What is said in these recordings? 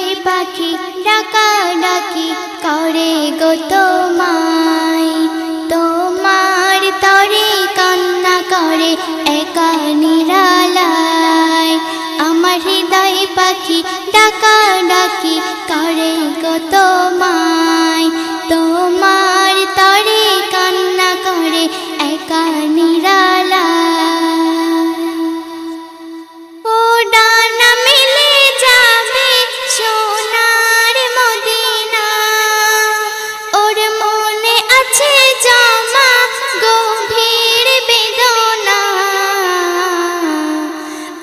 হৃদয় পাখি ডাকা ডাকি করে গো তোমায়, তোমার তরে কান্না করে একা নিরালায়। আমার হৃদয় পাখি ডাকা ডাকি করে গো তোমায়, তোমার তরে কান্না করে একা নিরালায়। ও ডানা মেলে যাবে সোনার মদিনা, ওর মনে আছে জমা গভীর বেদনা।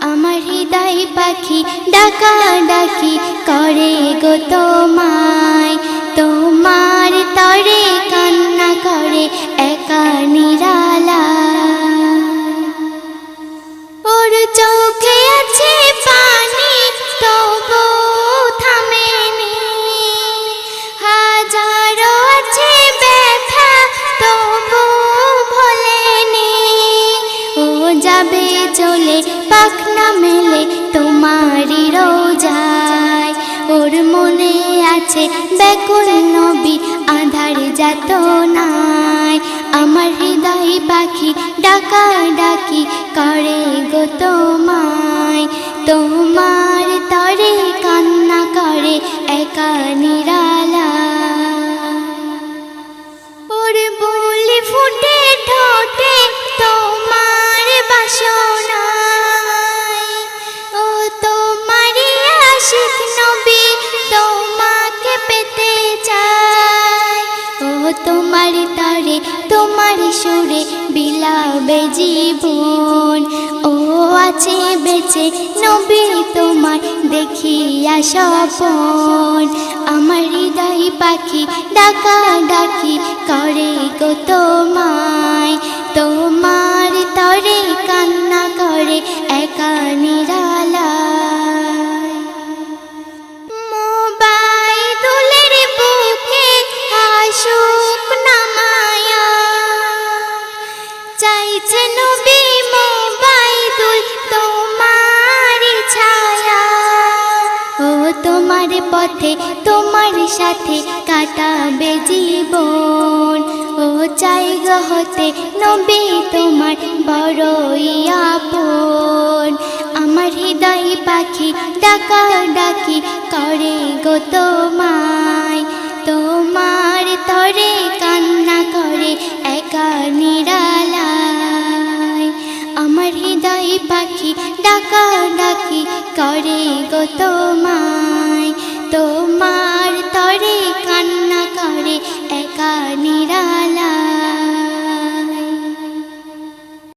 আমার হৃদয় পাখি ডাকা ডাকি করে গো তোমায়, তোমার তরে কান্না করে একা নিরালায়। ওর চোখে আছে পানি তবু থামেনি, হাজারো আছে ব্যথা তবু ভোলেনি। ও যাবে চলে পাখনা মেলে তোমারই রোজায়, ওর মনে আছে ব্যাকুল নবী আধার যাতনায়। আমার হৃদয় পাখি ডাকা ডাকি করে গো তোমায়, তোমার তরে কান্না করে একা নিরালায়। ওর বলি ফুটে ঠোঁটে তোমার বাসনায়, ও তোমারই আশিক নবী তোমাকে পেতে চায়। ও তোমার তরে তোমার সুরে বিলাবে জীবন, ও আছে বেঁচে নবী তোমার দেখিয়া স্বপন। আমার হৃদয় পাখি ডাকা ডাকি করে গো তোমায়, তোমার তরে কান্না করে একা নিরালায়। মোবাইদুলের বুকে আশুক নামায়া, চাইছে নবী মোবাইদুল তোমারই ছায়া। ও তোমার পথে তোমার সাথে কাটাবে জীবন, ও চাই গো হতে নবী তোমার বড়ই আপন। আমার হৃদয় পাখি ডাকা ডাকি করে গো তোমায়, তোমার তরে কান্না করে একা নিরালায়। আমার হৃদয় পাখি ডাকা ডাকি করে গো তোমায়, তোমার